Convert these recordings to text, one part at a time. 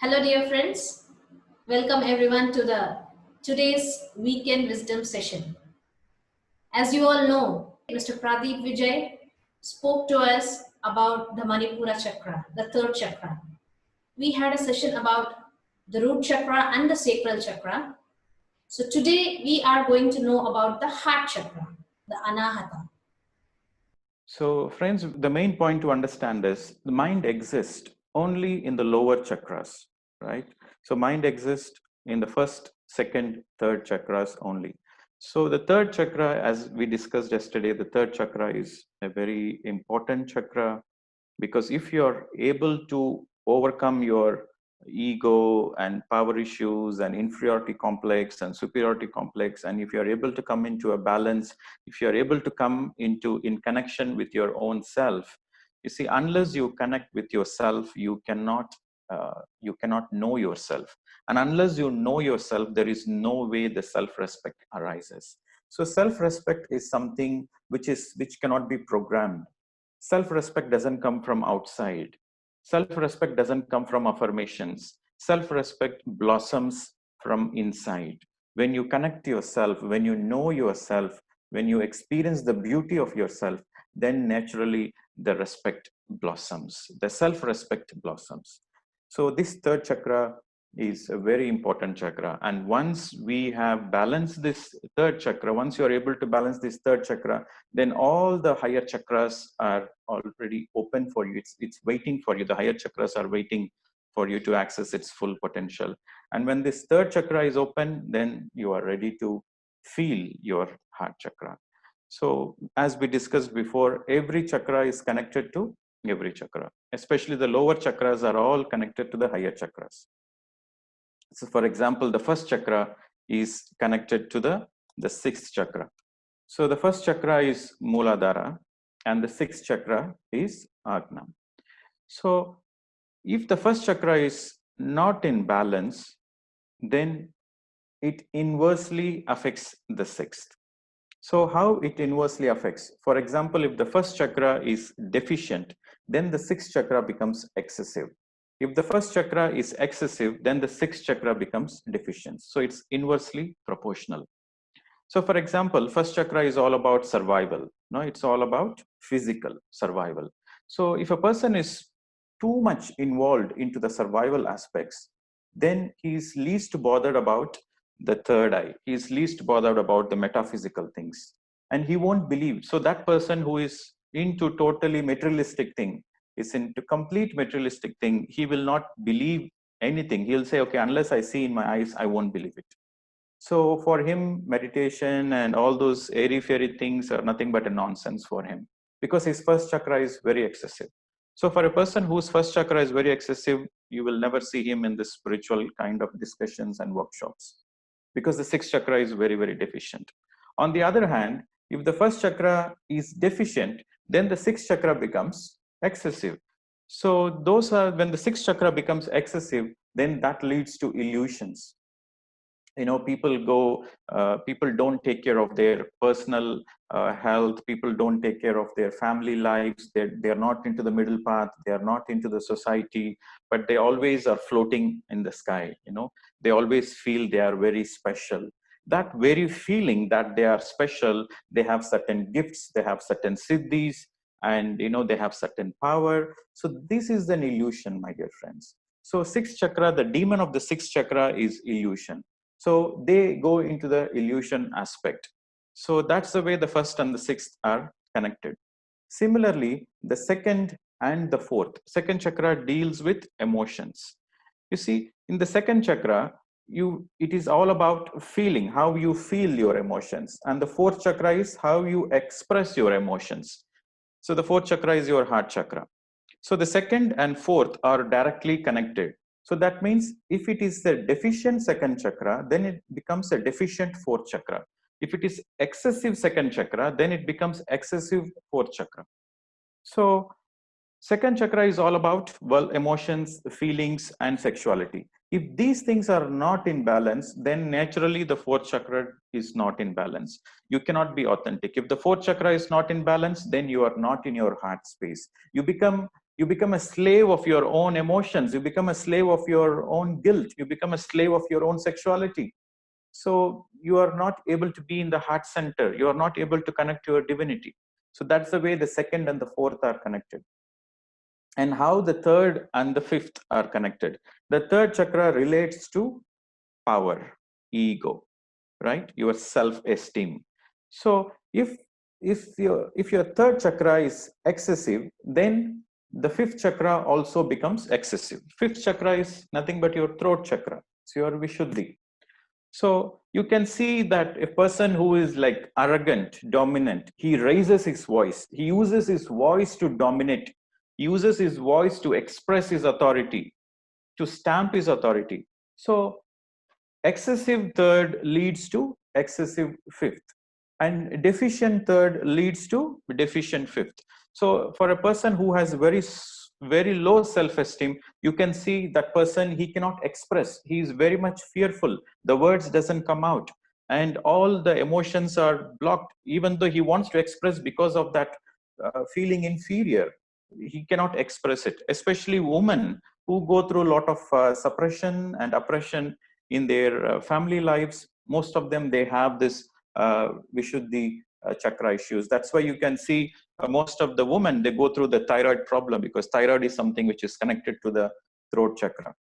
Hello, dear friends. Welcome everyone to the today's weekend wisdom session. As you all know, Mr. Pradeep Vijay spoke to us about the Manipura chakra, the third chakra. We had a session about the root chakra and the sacral chakra. So today we are going to know about the heart chakra, the Anahata. So, friends, the main point to understand is the mind exists only in the lower chakras, right? So, mind exists in the first, second, third chakras only. So, the third chakra, as we discussed yesterday, the third chakra is a very important chakra because if you're able to overcome your ego and power issues and inferiority complex and superiority complex, and if you're able to come into a balance, if you're able to come into in connection with your own self, you see, unless you connect with yourself, you cannot know yourself, and unless you know yourself, there is no way the self-respect arises. So self-respect is something which cannot be programmed. Self-respect doesn't come from outside. Self-respect doesn't come from affirmations. Self-respect blossoms from inside. When you connect to yourself, when you know yourself, when you experience the beauty of yourself, then naturally the respect blossoms, the self-respect blossoms. So this third chakra is a very important chakra. And once we have balanced this third chakra, once you're able to balance this third chakra, then all the higher chakras are already open for you. It's waiting for you. The higher chakras are waiting for you to access its full potential. And when this third chakra is open, then you are ready to feel your heart chakra. So as we discussed before, every chakra is connected to every chakra. Especially the lower chakras are all connected to the higher chakras. So for example, the first chakra is connected to the sixth chakra. So the first chakra is Muladhara and the sixth chakra is Agna. So if the first chakra is not in balance, then it inversely affects the sixth. So how it inversely affects? For example, if the first chakra is deficient, then the sixth chakra becomes excessive. If the first chakra is excessive, then the sixth chakra becomes deficient. So it's inversely proportional. So for example, first chakra is all about survival. No, it's all about physical survival. So if a person is too much involved into the survival aspects, then he is least bothered about the third eye. He is least bothered about the metaphysical things. And he won't believe. So that person who is into totally materialistic thing, is into complete materialistic thing, he will not believe anything. He'll say, okay, unless I see in my eyes, I won't believe it. So for him, meditation and all those airy-fairy things are nothing but a nonsense for him because his first chakra is very excessive. So for a person whose first chakra is very excessive, you will never see him in the spiritual kind of discussions and workshops because the sixth chakra is very, very deficient. On the other hand, if the first chakra is deficient, then the sixth chakra becomes excessive. So those are when the sixth chakra becomes excessive, then that leads to illusions. People don't take care of their personal health. People don't take care of their family lives. They're not into the middle path. They are not into the society, but they always are floating in the sky. They always feel they are very special. That very feeling that they are special, they have certain gifts, they have certain siddhis, and they have certain power. So this is an illusion, my dear friends. So sixth chakra, the demon of the sixth chakra is illusion. So they go into the illusion aspect. So that's the way the first and the sixth are connected. Similarly, the second and the fourth. Second chakra deals with emotions. You see, in the second chakra, it is all about feeling, how you feel your emotions. And the fourth chakra is how you express your emotions. So the fourth chakra is your heart chakra. So the second and fourth are directly connected. So that means if it is the deficient second chakra, then it becomes a deficient fourth chakra. If it is excessive second chakra, then it becomes excessive fourth chakra. So second chakra is all about, well, emotions, feelings, and sexuality. If these things are not in balance, then naturally the fourth chakra is not in balance. You cannot be authentic. If the fourth chakra is not in balance, then you are not in your heart space. You become You become a slave of your own emotions. You become a slave of your own guilt. You become a slave of your own sexuality. So you are not able to be in the heart center. You are not able to connect to your divinity. So that's the way the second and the fourth are connected. And how the third and the fifth are connected. The third chakra relates to power, ego, right? Your self-esteem. So if your third chakra is excessive, then the fifth chakra also becomes excessive. Fifth chakra is nothing but your throat chakra. It's your Vishuddhi. So you can see that a person who is like arrogant, dominant, he raises his voice. He uses his voice to dominate. He uses his voice to express his authority, to stamp his authority. So excessive third leads to excessive fifth, and deficient third leads to deficient fifth. So for a person who has very low self-esteem, you can see that person, he cannot express. He is very much fearful. The words doesn't come out, and all the emotions are blocked, even though he wants to express. Because of that feeling inferior, he cannot express it. Especially women who go through a lot of suppression and oppression in their family lives. Most of them, they have this Vishuddhi chakra issues. That's why you can see most of the women, they go through the thyroid problem, because thyroid is something which is connected to the throat chakra.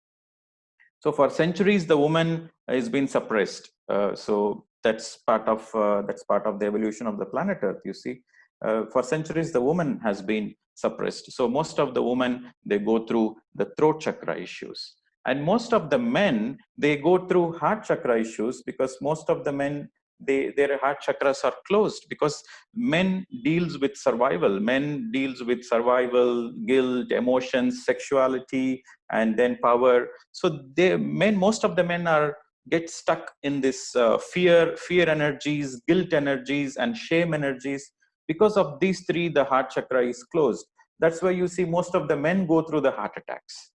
So for centuries, the woman has been suppressed. So that's part of the evolution of the planet Earth. You see, for centuries, the woman has been suppressed. So most of the women, they go through the throat chakra issues. And most of the men, they go through heart chakra issues, because most of the men, their heart chakras are closed, because men deals with survival. Men deals with survival, guilt, emotions, sexuality, and then power. So most of the men are get stuck in this fear energies, guilt energies, and shame energies. Because of these three, the heart chakra is closed. That's why you see most of the men go through the heart attacks.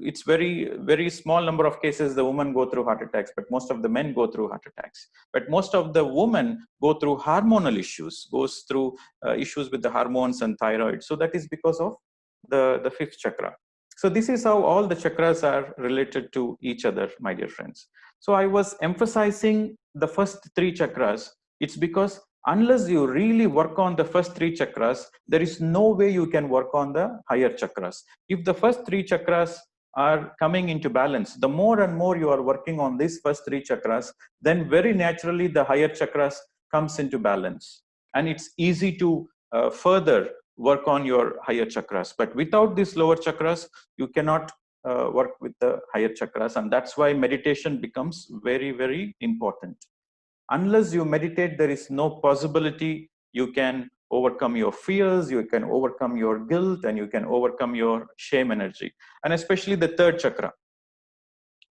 It's very small number of cases the women go through heart attacks, but most of the men go through heart attacks. But most of the women go through hormonal issues, goes through issues with the hormones and thyroid. So that is because of the fifth chakra. So this is how all the chakras are related to each other, my dear friends. So I was emphasizing the first three chakras. It's because unless you really work on the first three chakras, there is no way you can work on the higher chakras. If the first three chakras are coming into balance, the more and more you are working on these first three chakras, then very naturally the higher chakras comes into balance. And it's easy to further work on your higher chakras. But without these lower chakras, you cannot work with the higher chakras. And that's why meditation becomes very important. Unless you meditate, there is no possibility you can overcome your fears, you can overcome your guilt, and you can overcome your shame energy. And especially the third chakra.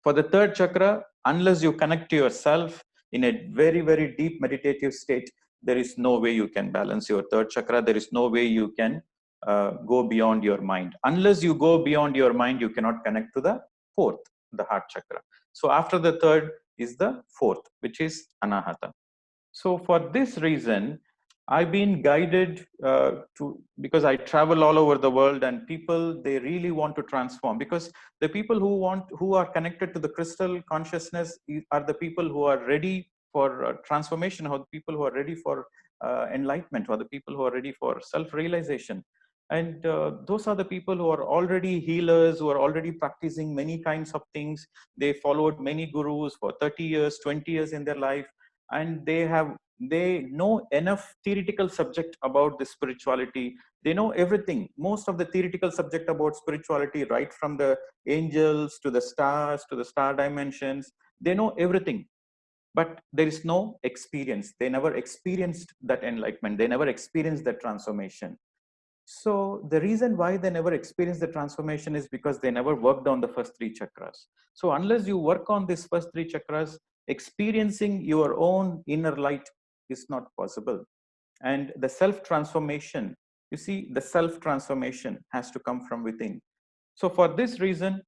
For the third chakra, unless you connect to yourself in a very deep meditative state, there is no way you can balance your third chakra. There is no way you can go beyond your mind. Unless you go beyond your mind, you cannot connect to the fourth, the heart chakra. So after the third is the fourth, which is Anahata. So for this reason, I've been guided because I travel all over the world, and people, they really want to transform, because the people who are connected to the crystal consciousness are the people who are ready for transformation, or the people who are ready for enlightenment, or the people who are ready for self-realization. And those are the people who are already healers, who are already practicing many kinds of things. They followed many gurus for 30 years, 20 years in their life, and they know enough theoretical subject about the spirituality. They know everything, most of the theoretical subject about spirituality, right from the angels to the stars to the star dimensions. They know everything, but there is no experience. They never experienced that enlightenment. They never experienced that transformation. So the reason why they never experienced the transformation is because they never worked on the first three chakras. So unless you work on these first three chakras, experiencing your own inner light is not possible. And the self-transformation, you see, the self-transformation has to come from within. So for this reason,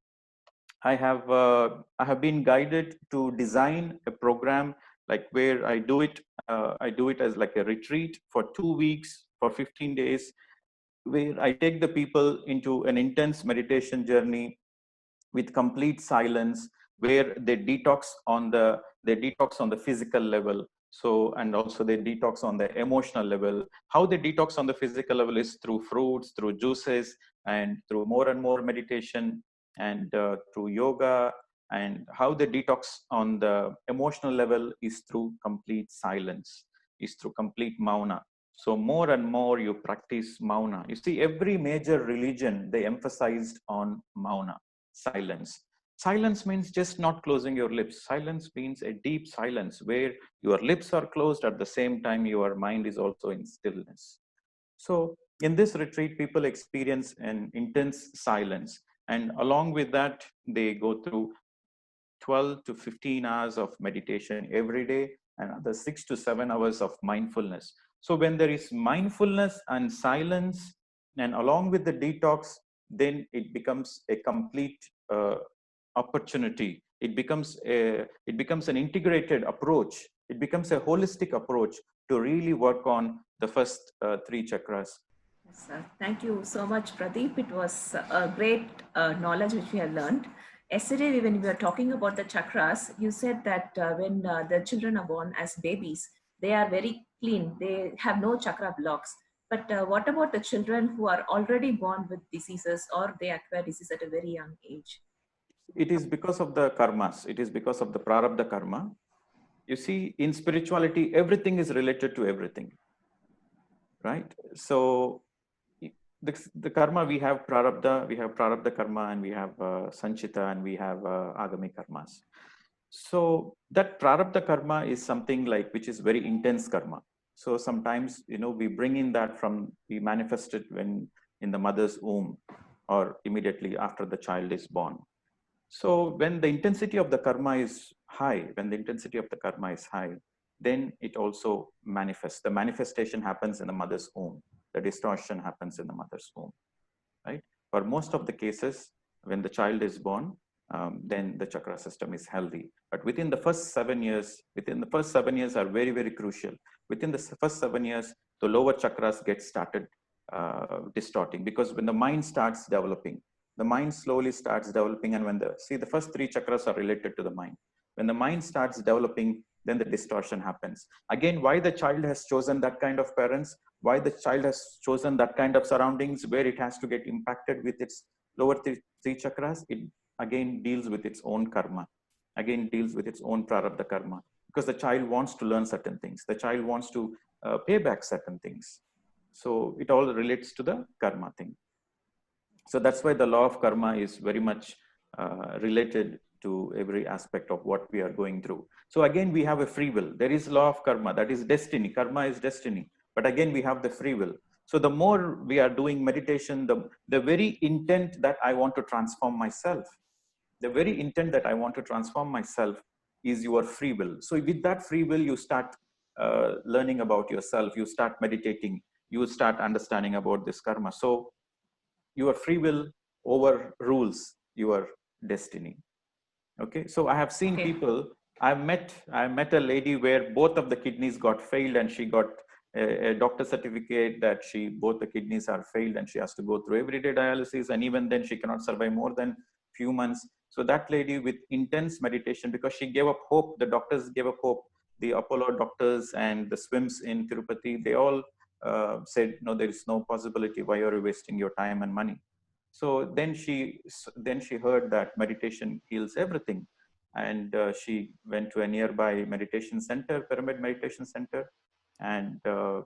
I have been guided to design a program like where I do it as like a retreat for 2 weeks, for 15 days. where I take the people into an intense meditation journey with complete silence, where they detox on the physical level. So, and also they detox on the emotional level. How they detox on the physical level is through fruits, through juices, and through more and more meditation, and through yoga. And how they detox on the emotional level is through complete silence, is through complete mauna. So more and more you practice mauna. You see, every major religion, they emphasized on mauna, silence. Silence means just not closing your lips. Silence means a deep silence where your lips are closed, at the same time your mind is also in stillness. So in this retreat, people experience an intense silence. And along with that, they go through 12 to 15 hours of meditation every day, and another 6 to 7 hours of mindfulness. So when there is mindfulness and silence, and along with the detox, then it becomes a complete opportunity. It becomes an integrated approach. It becomes a holistic approach to really work on the first three chakras. Yes, sir. Thank you so much, Pradeep. It was a great knowledge which we have learned. Yesterday, when we were talking about the chakras, you said that when the children are born as babies, they are very clean. They have no chakra blocks. But what about the children who are already born with diseases or they acquire disease at a very young age? It is because of the karmas. It is because of the prarabdha karma. You see, in spirituality, everything is related to everything, right? So the karma, we have prarabdha karma, and we have sanchita, and we have agami karmas. So that prarabdha karma is something like, which is very intense karma. So sometimes, we bring in that we manifest it when in the mother's womb, or immediately after the child is born. So when the intensity of the karma is high, then it also manifests. The manifestation happens in the mother's womb. The distortion happens in the mother's womb, right? For most of the cases, when the child is born, then the chakra system is healthy. But within the first 7 years, are very, very crucial. Within the first 7 years, the lower chakras get started distorting, because when the mind starts developing, the mind slowly starts developing. And when the first three chakras are related to the mind. When the mind starts developing, then the distortion happens. Again, why the child has chosen that kind of parents, why the child has chosen that kind of surroundings where it has to get impacted with its lower three chakras, it again deals with its own karma, again deals with its own prarabdha karma, because the child wants to learn certain things. The child wants to pay back certain things. So it all relates to the karma thing. So that's why the law of karma is very much related to every aspect of what we are going through. So again, we have a free will. There is law of karma, that is destiny. Karma is destiny. But again, we have the free will. So the more we are doing meditation, the very intent that I want to transform myself, is your free will. So with that free will, you start learning about yourself, you start meditating, you start understanding about this karma. So your free will overrules your destiny. Okay, so I have seen people. I met a lady where both of the kidneys got failed, and she got a doctor certificate that both the kidneys are failed, and she has to go through everyday dialysis, and even then she cannot survive more than few months. So that lady, with intense meditation, because she gave up hope, the doctors gave up hope. The Apollo doctors and the swims in Tirupati, they all said, no, there is no possibility. Why are you wasting your time and money? So then she heard that meditation heals everything, and she went to a nearby meditation center, Pyramid Meditation Center, and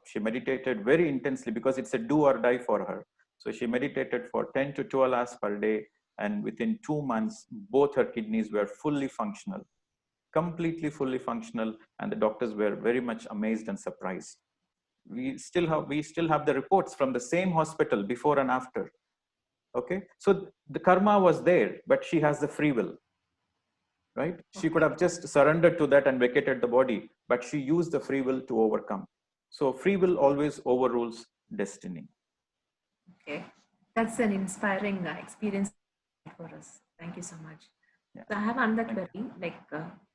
she meditated very intensely, because it's a do or die for her. So she meditated for 10 to 12 hours per day, and within 2 months, both her kidneys were fully functional, completely fully functional, and the doctors were very much amazed and surprised. We still have the reports from the same hospital before and after. Okay, so the karma was there, but she has the free will, right? She could have just surrendered to that and vacated the body, but she used the free will to overcome. So free will always overrules destiny. Okay, that's an inspiring experience for us. Thank you so much. Yeah. So I have another query, like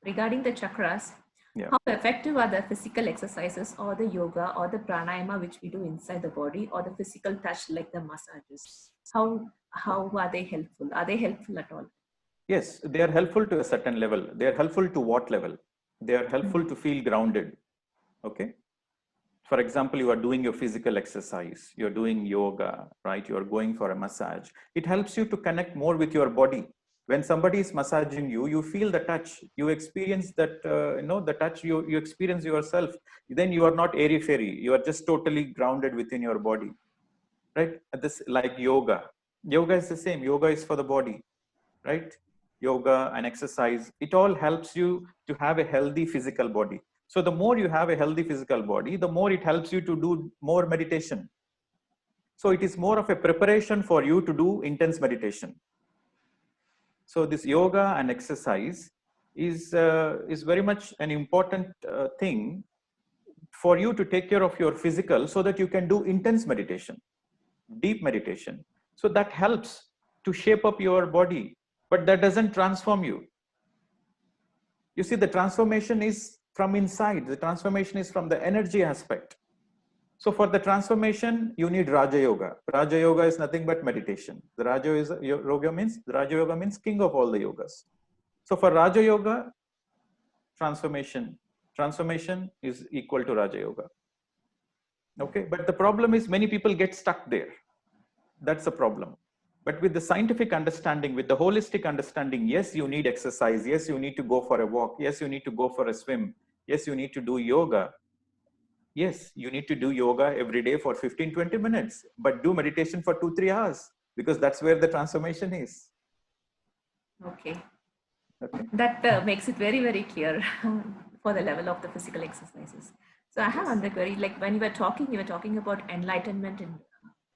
regarding the chakras. Yeah. How effective are the physical exercises or the yoga or the pranayama which we do inside the body, or the physical touch like the massages? How are they helpful? Are they helpful at all? Yes, they are helpful to a certain level. They are helpful to what level? They are helpful to feel grounded. Okay. For example, you are doing your physical exercise, you're doing yoga, right? You're going for a massage. It helps you to connect more with your body. When somebody is massaging you, you feel the touch, you experience that, the touch, you experience yourself. Then you are not airy fairy, you are just totally grounded within your body, right? This, like yoga. Yoga is the same. Yoga is for the body, right? Yoga and exercise, it all helps you to have a healthy physical body. So the more you have a healthy physical body, the more it helps you to do more meditation. So it is more of a preparation for you to do intense meditation. So this yoga and exercise is very much an important thing for you to take care of your physical, so that you can do intense meditation, deep meditation. So that helps to shape up your body, but that doesn't transform you. You see, the transformation is from inside. The transformation is from the energy aspect. So for the transformation, you need Raja Yoga. Raja Yoga is nothing but meditation. The Raja Yoga means king of all the yogas. So for Raja Yoga, transformation is equal to Raja Yoga. Okay, but the problem is many people get stuck there. That's the problem. But with the scientific understanding, with the holistic understanding, yes, you need exercise. Yes, you need to go for a walk. Yes, you need to go for a swim. Yes, you need to do yoga. Yes, you need to do yoga every day for 15-20 minutes, but do meditation for 2-3 hours, because that's where the transformation is. Okay. Okay. That makes it very, very clear for the level of the physical exercises. So I have another query, like when you were talking about enlightenment in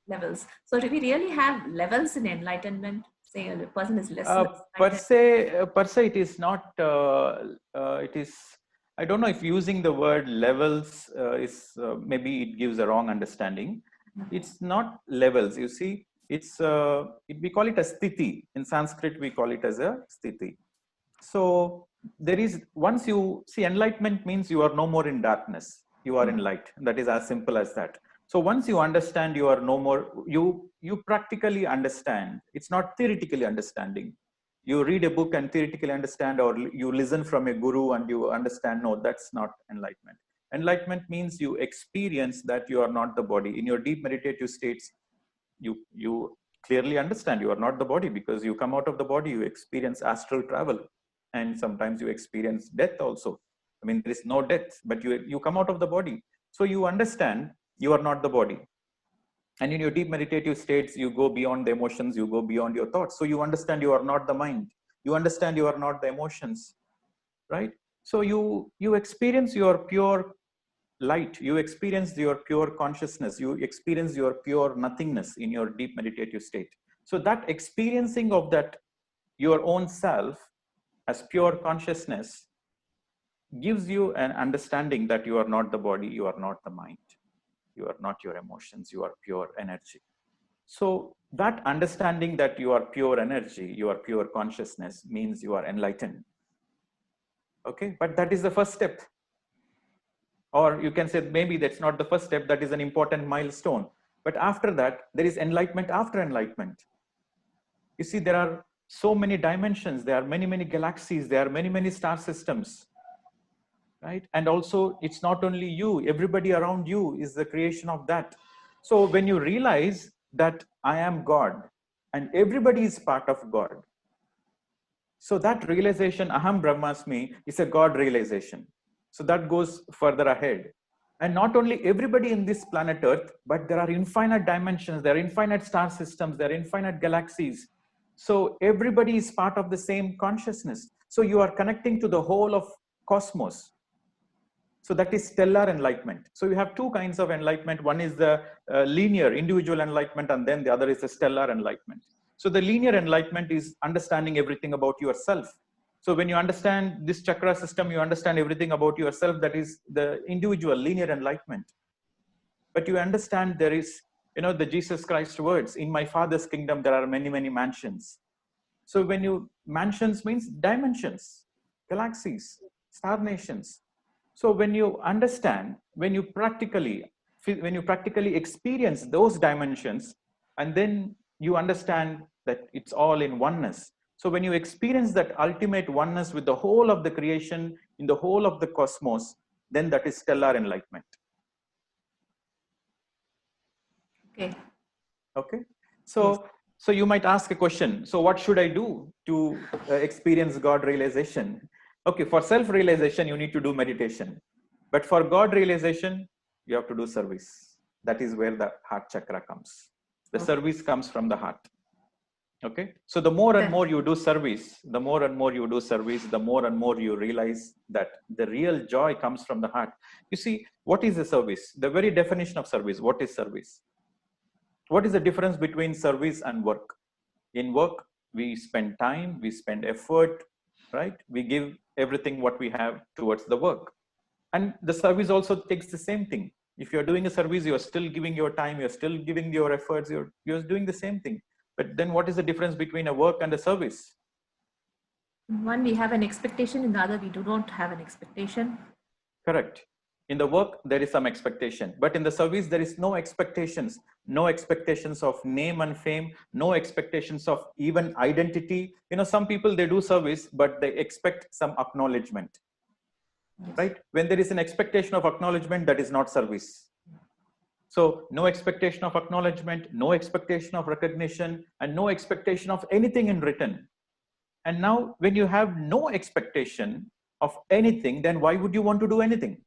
levels. So do we really have levels in enlightenment? Say a person is less Per se, it is not. It is. I don't know if using the word levels is maybe it gives a wrong understanding. It's not levels. You see, we call it a sthiti. In Sanskrit, we call it as a sthiti. So there is, once you see, enlightenment means you are no more in darkness. You are in light. That is as simple as that. So once you understand, you are no more, you practically understand. It's not theoretically understanding. You read a book and theoretically understand, or you listen from a guru and you understand. No, that's not enlightenment. Enlightenment means you experience that you are not the body. In your deep meditative states, you clearly understand you are not the body, because you come out of the body, you experience astral travel, and sometimes you experience death also. I mean, there is no death, but you come out of the body. So you understand you are not the body. And in your deep meditative states, you go beyond the emotions, you go beyond your thoughts. So you understand you are not the mind. You understand you are not the emotions, right? So you experience your pure light. You experience your pure consciousness. You experience your pure nothingness in your deep meditative state. So that experiencing of that, your own self as pure consciousness, gives you an understanding that you are not the body, you are not the mind, you are not your emotions, you are pure energy. So that understanding that you are pure energy, you are pure consciousness, means you are enlightened. Okay, but that is the first step. Or you can say maybe that's not the first step, that is an important milestone. But after that, there is enlightenment after enlightenment. You see, there are so many dimensions, there are many, many galaxies, there are many, many star systems, right? And also, it's not only you, everybody around you is the creation of that. So when you realize that I am God and everybody is part of God, so that realization, Aham Brahmasmi, is a God realization. So that goes further ahead. And not only everybody in this planet Earth, but there are infinite dimensions, there are infinite star systems, there are infinite galaxies. So everybody is part of the same consciousness. So you are connecting to the whole of cosmos. So that is stellar enlightenment. So you have two kinds of enlightenment. One is the linear individual enlightenment, and then the other is the stellar enlightenment. So the linear enlightenment is understanding everything about yourself. So when you understand this chakra system, you understand everything about yourself. That is the individual linear enlightenment. But you understand there is, the Jesus Christ words, in my Father's kingdom, there are many, many mansions. So when mansions means dimensions, galaxies, star nations. So when you understand, when you practically experience those dimensions, and then you understand that it's all in oneness. So when you experience that ultimate oneness with the whole of the creation, in the whole of the cosmos, then that is stellar enlightenment. Okay. Okay. So, so you might ask a question. So what should I do to experience God realization? Okay, for self-realization, you need to do meditation. But for God realization, you have to do service. That is where the heart chakra comes. The service comes from the heart. Okay. So the more and more you do service, the more and more you do service, the more and more you realize that the real joy comes from the heart. You see, what is a service? The very definition of service. What is service? What is the difference between service and work? In work, we spend time, we spend effort, right? We give everything what we have towards the work. And the service also takes the same thing. If you're doing a service, you're still giving your time, you're still giving your efforts, you're doing the same thing. But then what is the difference between a work and a service? One, we have an expectation. In the other, we do not have an expectation. Correct. In the work, there is some expectation, but in the service, there is no expectations of name and fame, no expectations of even identity. You know, some people, they do service, but they expect some acknowledgement, right? When there is an expectation of acknowledgement, that is not service. So no expectation of acknowledgement, no expectation of recognition, and no expectation of anything in return. And now when you have no expectation of anything, then why would you want to do anything?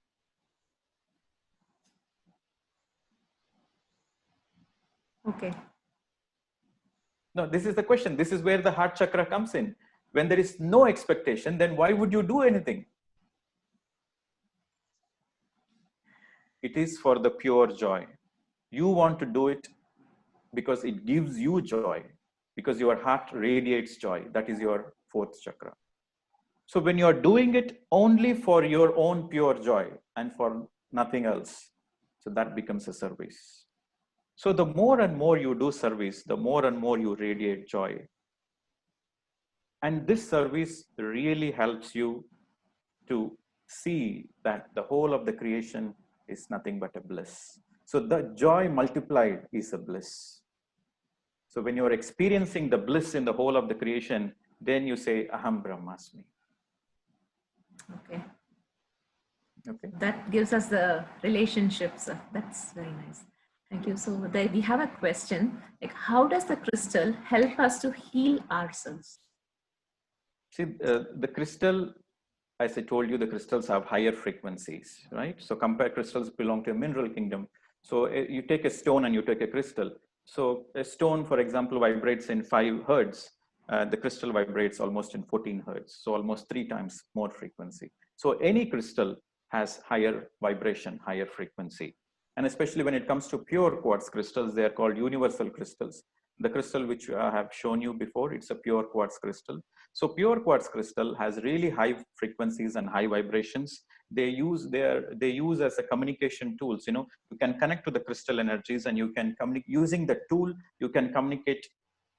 Okay. No, this is the question. This is where the heart chakra comes in. When there is no expectation, then why would you do anything? It is for the pure joy. You want to do it because it gives you joy, because your heart radiates joy. That is your fourth chakra. So when you are doing it only for your own pure joy and for nothing else, so that becomes a service. So the more and more you do service, the more and more you radiate joy. And this service really helps you to see that the whole of the creation is nothing but a bliss. So the joy multiplied is a bliss. So when you're experiencing the bliss in the whole of the creation, then you say, Aham Brahmasmi. Okay. Okay. That gives us the relationships. That's very nice. Thank you. So there we have a question, like how does the crystal help us to heal ourselves? See, the crystal, as I told you, the crystals have higher frequencies, right? So compare crystals belong to a mineral kingdom. So you take a stone and you take a crystal. So a stone, for example, vibrates in 5 hertz. The crystal vibrates almost in 14 hertz. So almost 3 times more frequency. So any crystal has higher vibration, higher frequency. And especially when it comes to pure quartz crystals, they are called universal crystals. The crystal which I have shown you before, it's a pure quartz crystal. So pure quartz crystal has really high frequencies and high vibrations. They use as a communication tools. You know, you can connect to the crystal energies, and you can communicate using the tool. You can communicate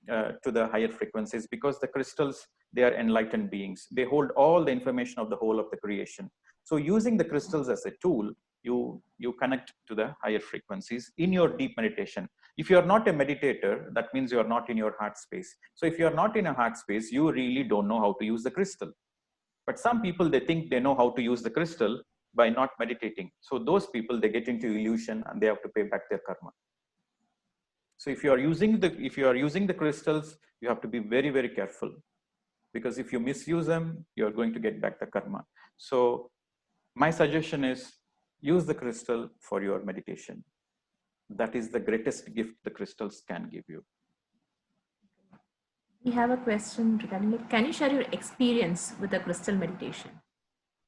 to the higher frequencies, because the crystals, they are enlightened beings. They hold all the information of the whole of the creation. So using the crystals as a tool, you connect to the higher frequencies in your deep meditation. If you are not a meditator, that means you are not in your heart space. So if you are not in a heart space, you really don't know how to use the crystal. But some people, they think they know how to use the crystal by not meditating. So those people, they get into illusion and they have to pay back their karma. So if you are using the crystals, you have to be very, very careful, because if you misuse them, you are going to get back the karma. So my suggestion is, use the crystal for your meditation. That is the greatest gift the crystals can give you. We have a question regarding it. Can you share your experience with the crystal meditation?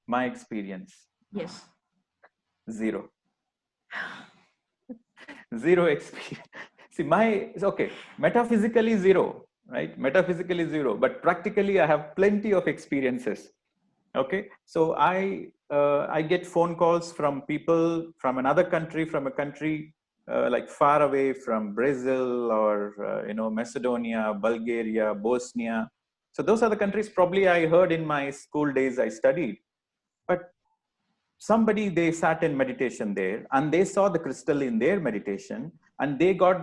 My experience? Yes. Zero. Zero experience. See, okay, metaphysically zero, right? Metaphysically zero, but practically I have plenty of experiences. Okay, so I get phone calls from people from another country, from a country like far away, from Brazil or Macedonia, Bulgaria, Bosnia. So those are the countries probably I heard in my school days I studied. But somebody, they sat in meditation there and they saw the crystal in their meditation, and they got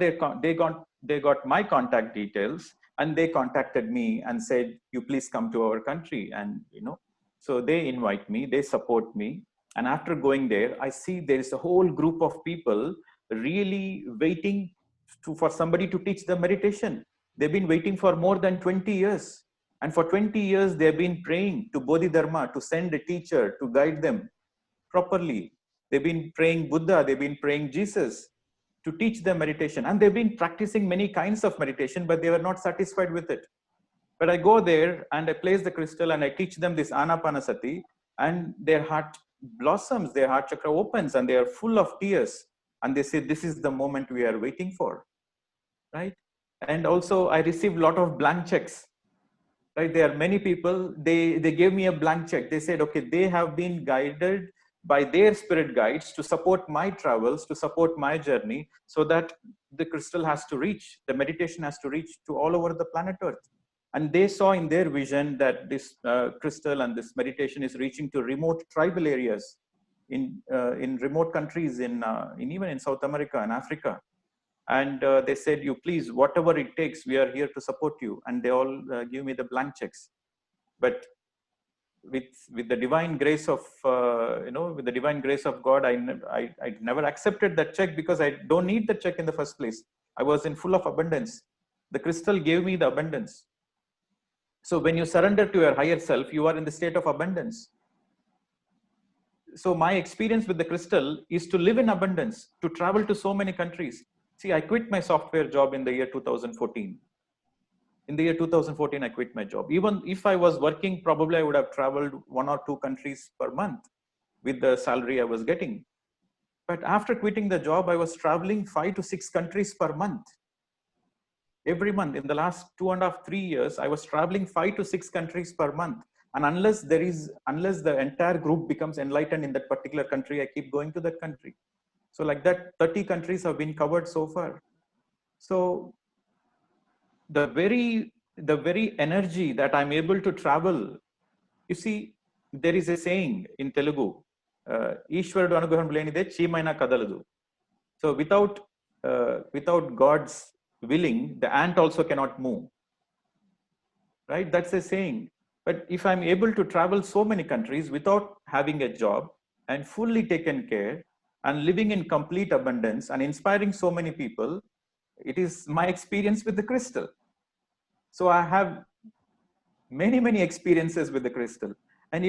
my contact details, and they contacted me and said, you please come to our country. And so they invite me, they support me. And after going there, I see there is a whole group of people really waiting for somebody to teach them meditation. They've been waiting for more than 20 years. And for 20 years, they've been praying to Bodhidharma to send a teacher to guide them properly. They've been praying Buddha, they've been praying Jesus to teach them meditation. And they've been practicing many kinds of meditation, but they were not satisfied with it. But I go there and I place the crystal and I teach them this Anapanasati, and their heart blossoms, their heart chakra opens, and they are full of tears. And they say, this is the moment we are waiting for, right? And also I received a lot of blank checks, right? There are many people, they gave me a blank check. They said, okay, they have been guided by their spirit guides to support my travels, to support my journey, so that the crystal has to reach, the meditation has to reach to all over the planet Earth. And they saw in their vision that this crystal and this meditation is reaching to remote tribal areas in remote countries, even in South America and Africa. And they said, you please, whatever it takes, we are here to support you. And they all give me the blank checks. But with the divine grace of with the divine grace of God, I never accepted that check, because I don't need the check in the first place. I was in full of abundance. The crystal gave me the abundance. So when you surrender to your higher self, you are in the state of abundance. So my experience with the crystal is to live in abundance, to travel to so many countries. See, I quit my software job in the year 2014. In the year 2014, I quit my job. Even if I was working, probably I would have traveled 1 or 2 countries per month with the salary I was getting. But after quitting the job, I was traveling 5 to 6 countries per month. Every month in the last 2.5, 3 years, I was traveling 5 to 6 countries per month. And unless the entire group becomes enlightened in that particular country, I keep going to that country. So like that, 30 countries have been covered so far. So the very energy that I'm able to travel, you see, there is a saying in Telugu, Ishwarudu anugraham lenide cheemaina kadaladu. So without God's willing, the ant also cannot move, right? That's a saying. But if I'm able to travel so many countries without having a job and fully taken care and living in complete abundance and inspiring so many people, it is my experience with the crystal. So I have many experiences with the crystal. And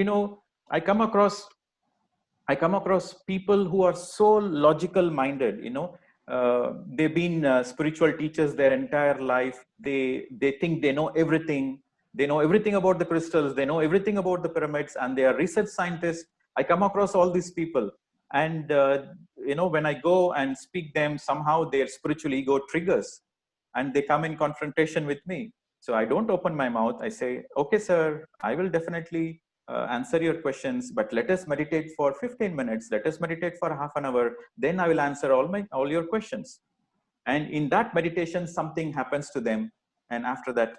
I come across people who are so logical minded. They've been spiritual teachers their entire life. They think they know everything. They know everything about the crystals. They know everything about the pyramids, and they are research scientists. I come across all these people, and when I go and speak them, somehow their spiritual ego triggers, and they come in confrontation with me. So I don't open my mouth. I say, okay, sir, I will definitely answer your questions, but let us meditate for 15 minutes. Let us meditate for half an hour. Then I will answer all your questions. And in that meditation, something happens to them. And after that,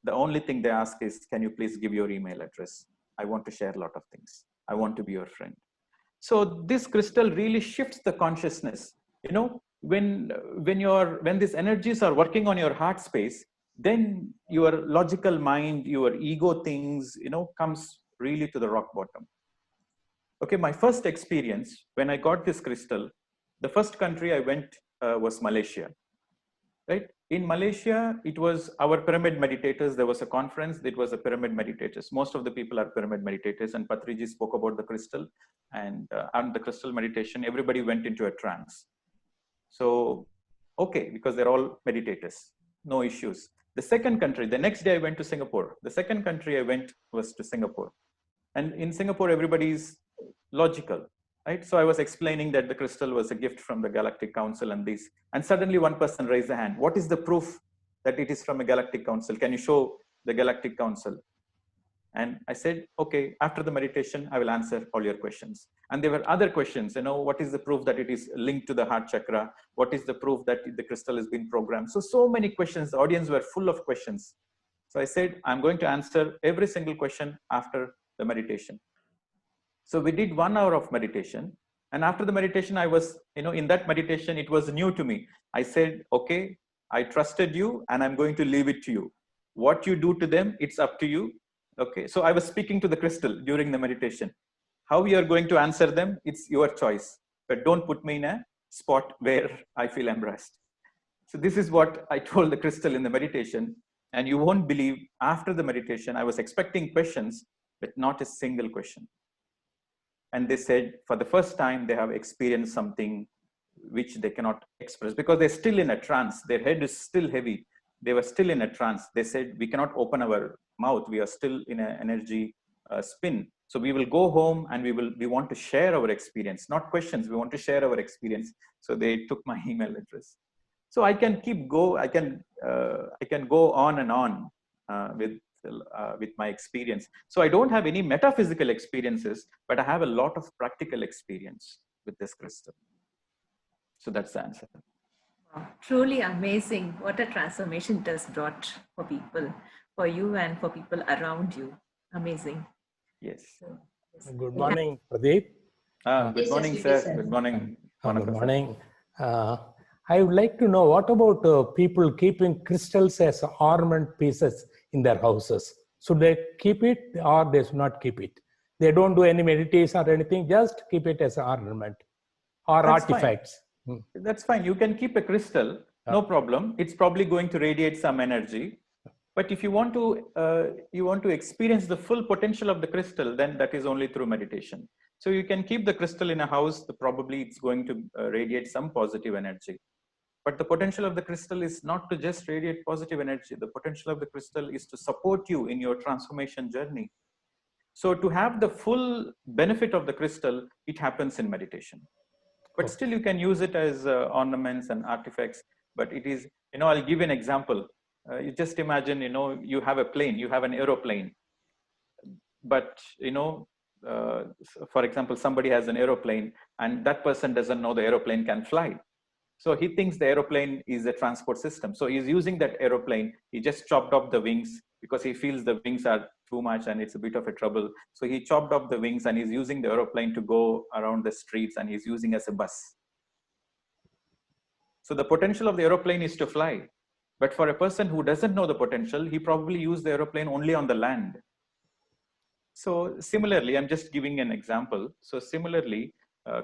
the only thing they ask is, can you please give your email address? I want to share a lot of things. I want to be your friend. So this crystal really shifts the consciousness. When these energies are working on your heart space, then your logical mind, your ego things, comes really to the rock bottom. Okay, my first experience when I got this crystal, the first country I went was Malaysia. Right? In Malaysia, it was our pyramid meditators. There was a conference. It was a pyramid meditators. Most of the people are pyramid meditators. And Patriji spoke about the crystal and the crystal meditation. Everybody went into a trance. So, okay, because they're all meditators, no issues. The second country, the next day I went to Singapore. The second country I went was to Singapore. And in Singapore, everybody's logical. Right? So I was explaining that the crystal was a gift from the Galactic Council and this. And suddenly one person raised a hand. What is the proof that it is from a Galactic Council? Can you show the Galactic Council? And I said, okay, after the meditation, I will answer all your questions. And there were other questions, what is the proof that it is linked to the heart chakra? What is the proof that the crystal has been programmed? So many questions. The audience were full of questions. So I said, I'm going to answer every single question after the meditation. So we did 1 hour of meditation. And after the meditation, I was, in that meditation, it was new to me. I said, okay, I trusted you and I'm going to leave it to you. What you do to them, it's up to you. Okay. So I was speaking to the crystal during the meditation. How you are going to answer them, it's your choice. But don't put me in a spot where I feel embarrassed. So this is what I told the crystal in the meditation. And you won't believe, after the meditation, I was expecting questions, but not a single question. And they said for the first time they have experienced something which they cannot express because they're still in a trance. Their head is still heavy. They were still in a trance. They said, we cannot open our mouth. We are still in an energy spin. So we will go home and we want to share our experience, not questions. We want to share our experience. So they took my email address. So I can I can go on and on with my experience. So I don't have any metaphysical experiences, but I have a lot of practical experience with this crystal. So that's the answer. Wow, truly amazing. What a transformation it has brought for people, for you and for people around you. Amazing. Yes. Good morning, Pradeep. Good morning, sir. Good morning. Good morning. I would like to know, what about people keeping crystals as ornament pieces in their houses? Should they keep it or they should not keep it? They don't do any meditation or anything, just keep it as an ornament or That's artifacts. Fine. That's fine. You can keep a crystal, no problem. It's probably going to radiate some energy. But if you want to experience the full potential of the crystal, then that is only through meditation. So you can keep the crystal in a house, probably it's going to radiate some positive energy. But the potential of the crystal is not to just radiate positive energy. The potential of the crystal is to support you in your transformation journey. So to have the full benefit of the crystal, it happens in meditation. But still you can use it as ornaments and artifacts. But it is, I'll give you an example. You just imagine, you have a plane, you have an aeroplane. But, for example, somebody has an aeroplane and that person doesn't know the aeroplane can fly. So he thinks the aeroplane is a transport system. So he's using that aeroplane. He just chopped off the wings because he feels the wings are too much and it's a bit of a trouble. So he chopped off the wings and he's using the aeroplane to go around the streets and he's using as a bus. So the potential of the aeroplane is to fly. But for a person who doesn't know the potential, he probably used the aeroplane only on the land. So similarly, I'm just giving an example. So similarly,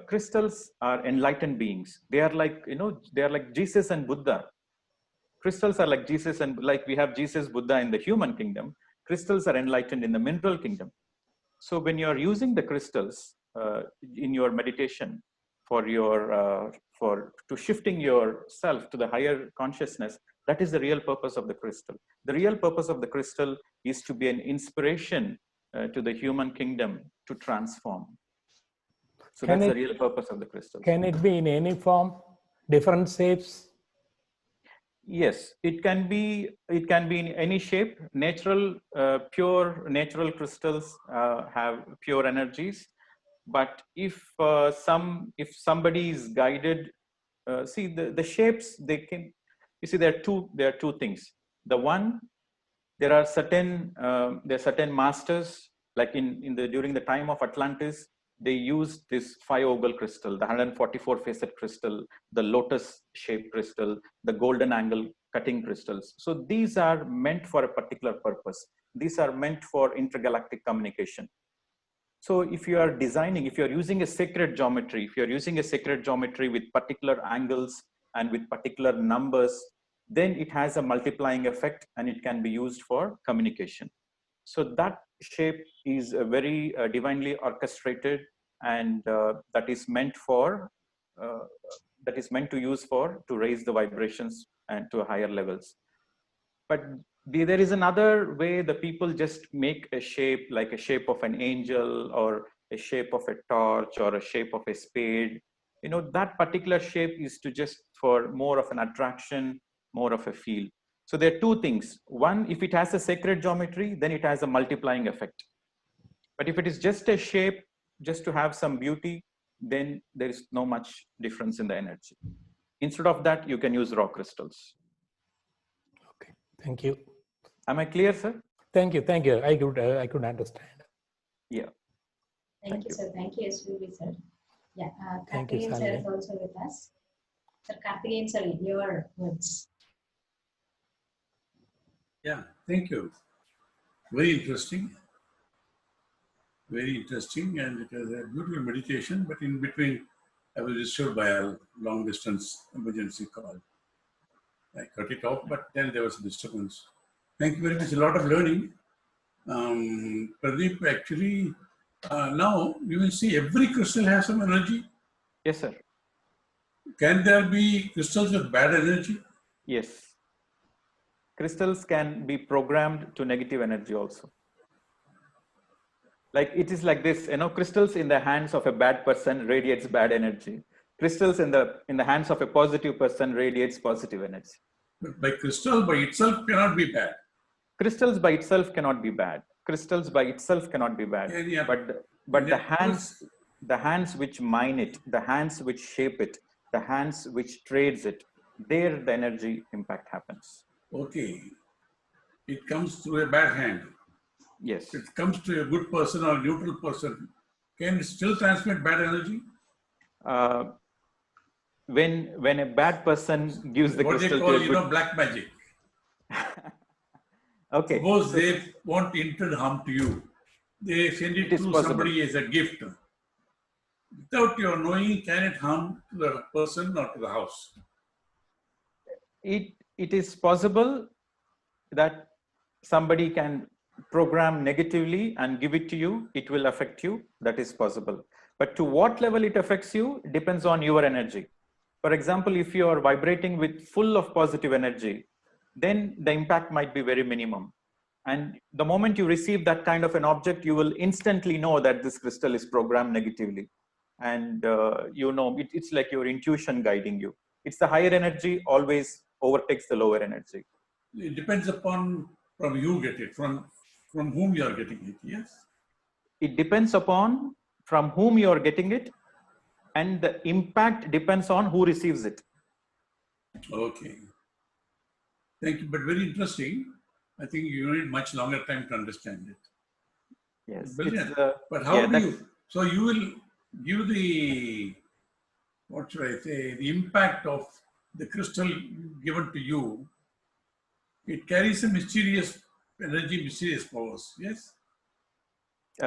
crystals are enlightened beings. They are like, they are like Jesus and Buddha. Crystals are like Jesus, and like we have Jesus, Buddha in the human kingdom, crystals are enlightened in the mineral kingdom. So when you're using the crystals in your meditation to shifting yourself to the higher consciousness, that is the real purpose of the crystal. The real purpose of the crystal is to be an inspiration to the human kingdom to transform. So that's the real purpose of the crystal. Can it be in any form, different shapes? Yes, it can be in any shape. Pure natural crystals have pure energies. But if somebody is guided, see the shapes, they can, you see, there are two things. The one, there are certain masters, like during the time of Atlantis, they used this 5-ogle crystal, the 144 facet crystal, the lotus shaped crystal, the golden angle cutting crystals. So these are meant for a particular purpose. These are meant for intergalactic communication. So if you are using a sacred geometry, with particular angles and with particular numbers, then it has a multiplying effect and it can be used for communication. So that shape is very divinely orchestrated, and that is meant to use to raise the vibrations and to higher levels. But there is another way. The people just make a shape, like a shape of an angel or a shape of a torch or a shape of a spade. That particular shape is to just for more of an attraction, more of a feel. So there are two things. One, if it has a sacred geometry, then it has a multiplying effect. But if it is just a shape, just to have some beauty, then there is no much difference in the energy. Instead of that, you can use raw crystals. Okay, thank you. Am I clear, sir? Thank you. I could understand. Yeah. Thank you, sir. Thank you, SVB, sir. Yeah, Thank you, Karthikeyan sir Shalini. is also with us. Sir Karthikeyan, sir, your words. Yeah, thank you. Very interesting. Very interesting. And it was a beautiful meditation, but in between, I was disturbed by a long distance emergency call. I cut it off, but then there was a disturbance. Thank you very much. A lot of learning. Pradeep, actually, now you will see every crystal has some energy. Yes, sir. Can there be crystals with bad energy? Yes. Crystals can be programmed to negative energy also. Like it is like this, crystals in the hands of a bad person radiates bad energy. Crystals in the hands of a positive person radiates positive energy. But by crystal by itself cannot be bad. Crystals by itself cannot be bad. Crystals by itself cannot be bad. Yeah. But the hands which mine it, the hands which shape it, the hands which trades it, there the energy impact happens. Okay. It comes through a bad hand. Yes. It comes to a good person or a neutral person. Can it still transmit bad energy? When a bad person gives the what crystal they call, to a good... black magic. Okay. Suppose they want intended harm to you. They send it to somebody as a gift. Without your knowing, can it harm to the person or to the house? It is possible that somebody can program negatively and give it to you. It will affect you. That is possible. But to what level it affects you depends on your energy. For example, if you are vibrating with full of positive energy, then the impact might be very minimum. And the moment you receive that kind of an object, you will instantly know that this crystal is programmed negatively. And it's like your intuition guiding you. It's the higher energy always overtakes the lower energy. It depends upon from you get it, from whom you are getting it, yes? It depends upon from whom you are getting it, and the impact depends on who receives it. Okay. Thank you, but very interesting. I think you need much longer time to understand it. Yes. Brilliant. But how do you, so you will give the, what should I say, the impact of the crystal given to you. It carries a mysterious energy, mysterious powers, yes?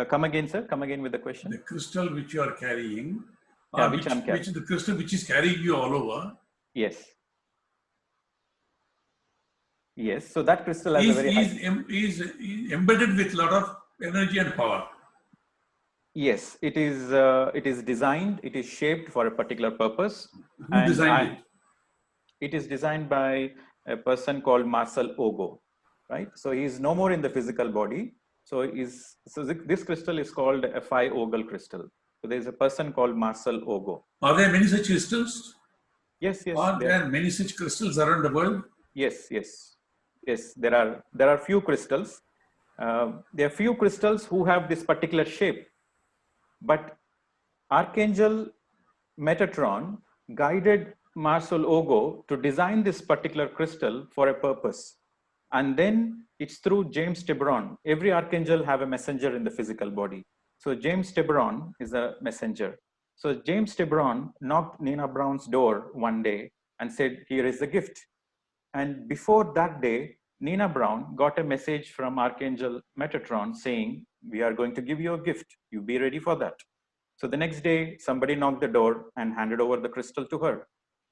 Come again, sir. Come again with the question. The crystal which you are carrying, which I'm carrying. Which is the crystal which is carrying you all over. Yes. Yes. So that crystal has is embedded with a lot of energy and power. Yes, it is designed. It is shaped for a particular purpose. Who designed it? It is designed by a person called Marcel Ogo, right? So he is no more in the physical body. So this crystal is called a Phi-Ogle crystal. So there is a person called Marcel Ogo. Are there many such crystals? Yes. Are there many such crystals around the world? Yes. There are few crystals. There are few crystals who have this particular shape, but Archangel Metatron guided Marcel Ogo to design this particular crystal for a purpose. And then it's through James Tiburon. Every archangel have a messenger in the physical body. So James Tiburon is a messenger. So James Tiburon knocked Nina Brown's door one day and said, "Here is the gift." And before that day, Nina Brown got a message from Archangel Metatron saying, "We are going to give you a gift. You be ready for that." So the next day, somebody knocked the door and handed over the crystal to her.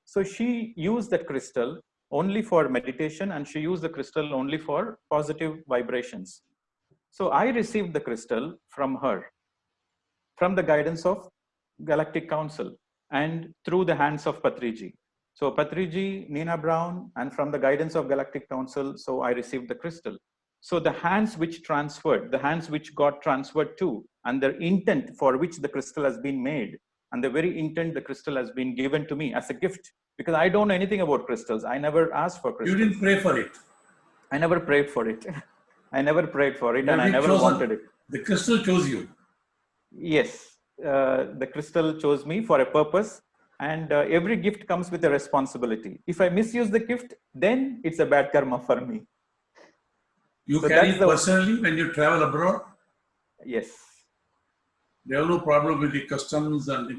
So she used that crystal only for meditation, and she used the crystal only for positive vibrations. So I received the crystal from her, from the guidance of Galactic Council and through the hands of Patriji. So Patriji, Nina Brown, and from the guidance of Galactic Council, so I received the crystal. So the hands which transferred, the hands which got transferred to, and the intent for which the crystal has been made, and the very intent the crystal has been given to me as a gift, because I don't know anything about crystals. I never asked for crystals. You didn't pray for it. I never prayed for it. I never prayed for it, and I never wanted it. The crystal chose you. Yes, the crystal chose me for a purpose, and every gift comes with a responsibility. If I misuse the gift, then it's a bad karma for me. You carry it personally when you travel abroad? Yes. They have no problem with the customs and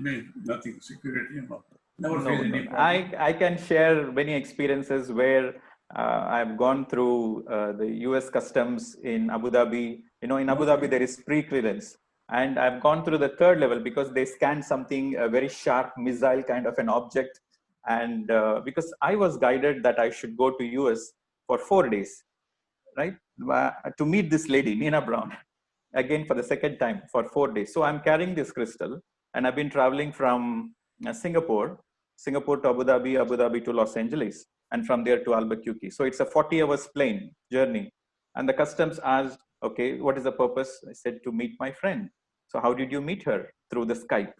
nothing, security and all. Never No, face no, any no. problem. I can share many experiences where I've gone through the US customs in Abu Dhabi. You know, in Abu Dhabi, there is pre-clearance. And I've gone through the third level because they scanned something, a very sharp missile kind of an object. And because I was guided that I should go to US for 4 days, right? To meet this lady, Nina Brown, again for the second time for 4 days. So I'm carrying this crystal and I've been traveling from Singapore to Abu Dhabi to Los Angeles, and from there to Albuquerque. So it's a 40 hours plane journey. And the customs asked, okay, what is the purpose? I said, to meet my friend. So how did you meet her? Through the Skype.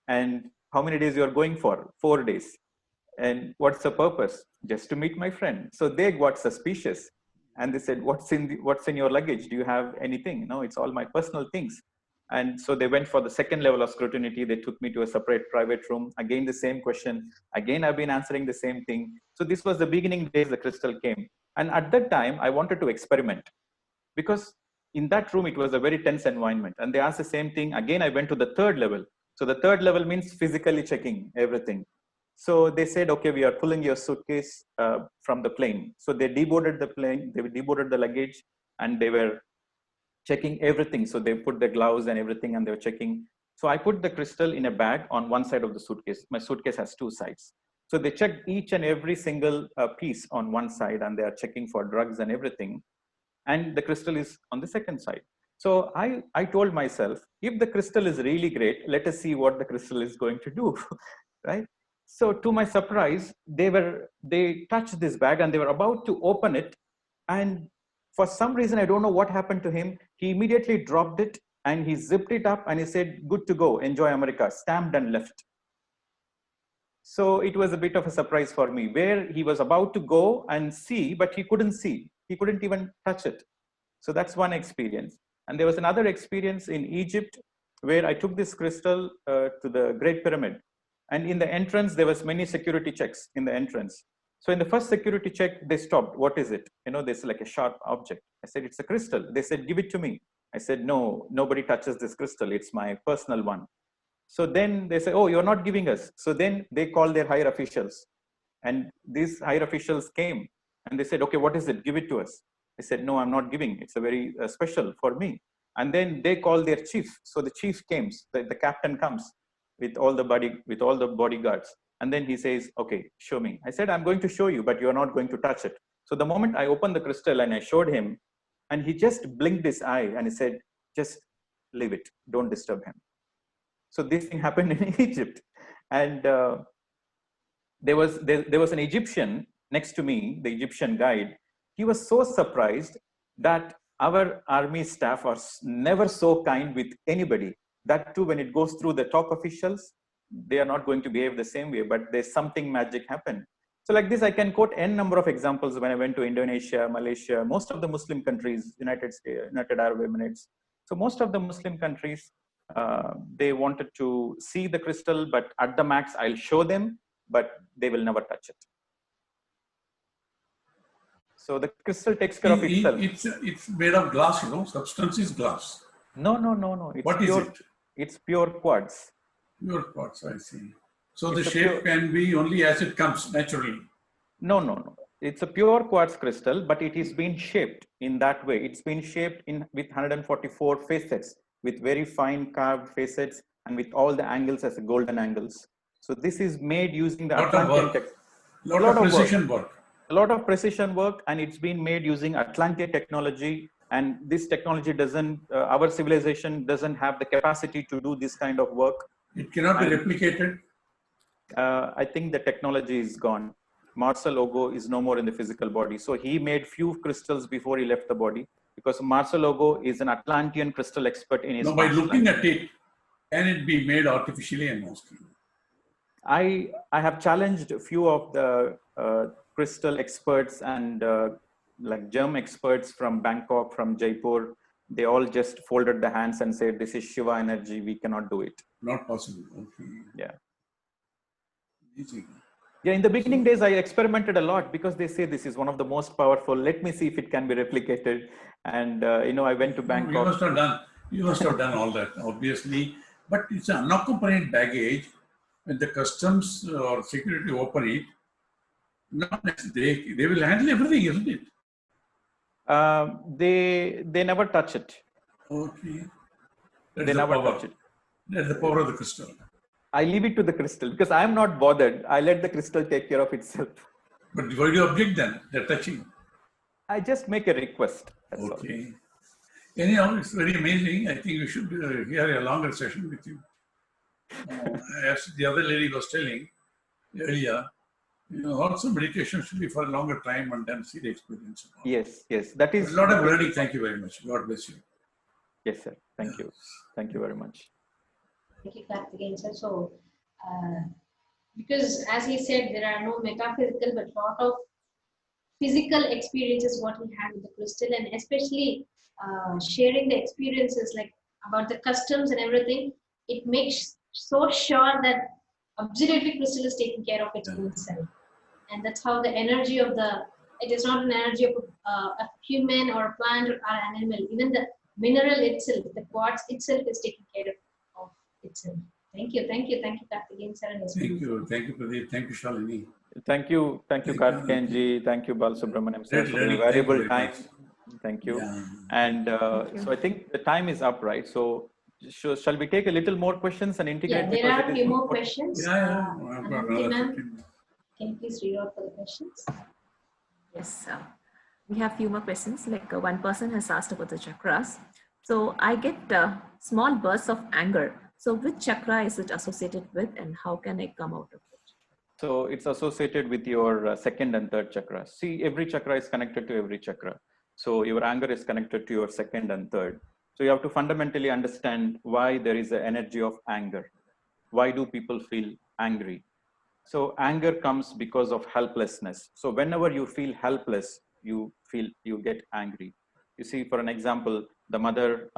And how many days you're going for? 4 days. And what's the purpose? Just to meet my friend. So they got suspicious. And they said, what's in your luggage? Do you have anything? No, it's all my personal things. And so they went for the second level of scrutiny. They took me to a separate private room. Again, the same question. Again, I've been answering the same thing. So this was the beginning days the crystal came. And at that time, I wanted to experiment because in that room, it was a very tense environment. And they asked the same thing. Again, I went to the third level. So the third level means physically checking everything. So they said, okay, we are pulling your suitcase from the plane. So they deboarded the plane, they deboarded the luggage, and they were checking everything. So they put the gloves and everything, and they were checking. So I put the crystal in a bag on one side of the suitcase. My suitcase has 2 sides. So they checked each and every single piece on one side, and they are checking for drugs and everything. And the crystal is on the second side. So I told myself, if the crystal is really great, let us see what the crystal is going to do, right? So to my surprise, they touched this bag and they were about to open it. And for some reason, I don't know what happened to him. He immediately dropped it and he zipped it up and he said, good to go, enjoy America, stamped and left. So it was a bit of a surprise for me, where he was about to go and see, but he couldn't see. He couldn't even touch it. So that's one experience. And there was another experience in Egypt where I took this crystal to the Great Pyramid. And in the entrance, there was many security checks in the entrance. So in the first security check, they stopped. What is it? You know, there's like a sharp object. I said, it's a crystal. They said, give it to me. I said, no, nobody touches this crystal. It's my personal one. So then they say, oh, you're not giving us. So then they called their higher officials. And these higher officials came and they said, okay, what is it? Give it to us. I said, no, I'm not giving. It's a very special for me. And then they called their chief. So the chief came, the captain comes with all the bodyguards. And then he says, okay, show me. I said, I'm going to show you, but you're not going to touch it. So the moment I opened the crystal and I showed him, and he just blinked his eye and he said, just leave it. Don't disturb him. So this thing happened in Egypt. And there was an Egyptian next to me, the Egyptian guide. He was so surprised that our army staff are never so kind with anybody. That too, when it goes through the top officials, they are not going to behave the same way, but there's something magic happen. So like this, I can quote n number of examples when I went to Indonesia, Malaysia, most of the Muslim countries, United Arab Emirates. So most of the Muslim countries, they wanted to see the crystal, but at the max, I'll show them, but they will never touch it. So the crystal takes care of itself. It's made of glass, you know, substance is glass. No. It's what pure, is it? It's pure quartz. Pure quartz, I see. So the shape can be only as it comes naturally. No. It's a pure quartz crystal, but it is being shaped in that way. It's been shaped with 144 facets, with very fine carved facets, and with all the angles as golden angles. So this is made using the Atlantean lot of precision work. A lot of precision work, and it's been made using Atlantean technology. And this technology our civilization doesn't have the capacity to do this kind of work. It cannot be replicated. I think the technology is gone. Marcel Ogo is no more in the physical body. So he made few crystals before he left the body, because Marcel Ogo is an Atlantean crystal expert in his. No, by looking at it, can it be made artificially and mostly? I have challenged a few of the crystal experts and like gem experts from Bangkok, from Jaipur. They all just folded the hands and said, this is Shiva energy, we cannot do it. Not possible. Okay. Yeah. Easy. Yeah, in the beginning days, I experimented a lot because they say this is one of the most powerful. Let me see if it can be replicated. And, I went to Bangkok. You must have done. You must have done all that, obviously. But it's an unaccompanied baggage. When the customs or security open it, not necessarily, they will handle everything, isn't it? They never touch it. Okay. That's They the never power. touch it. That's the power of the crystal. I leave it to the crystal because I'm not bothered. I let the crystal take care of itself. But why do you object then? They're touching. I just make a request. That's all. Okay. Anyhow, it's very amazing. I think we should hear a longer session with you. As the other lady was telling earlier, also meditation should be for a longer time and then see the experience. Yes, yes. That is a lot of learning. Thank you very much. God bless you. Yes, sir. Thank you. Thank you very much. Thank you, Karthikeyan sir. So, because as he said, there are no metaphysical, but lot of physical experiences what we had with the crystal, and especially sharing the experiences like about the customs and everything. It makes so sure that absolutely crystal is taking care of its own self, and that's how the energy of it is not an energy of a human or a plant or an animal. Even the mineral itself, the quartz itself is taking care of itself. Thank you, Karthikeyan sir. Thank you, Pradeep. Thank you, Shalini. Thank you, Karthikeyan ji. Thank you, Balasubramaniam sir, for the valuable time. Thank you. Yeah. And so I think the time is up, right? So shall we take a little more questions and integrate? Yeah, there are a few more questions. Yeah. Ma'am, can you please read out for the questions? Yes, we have few more questions. Like one person has asked about the chakras. So I get small bursts of anger. So which chakra is it associated with, and how can I come out of it? So it's associated with your second and third chakra. See, every chakra is connected to every chakra. So your anger is connected to your second and third. So you have to fundamentally understand why there is an energy of anger. Why do people feel angry? So anger comes because of helplessness. So whenever you feel helpless, you get angry. You see, for an example, the mother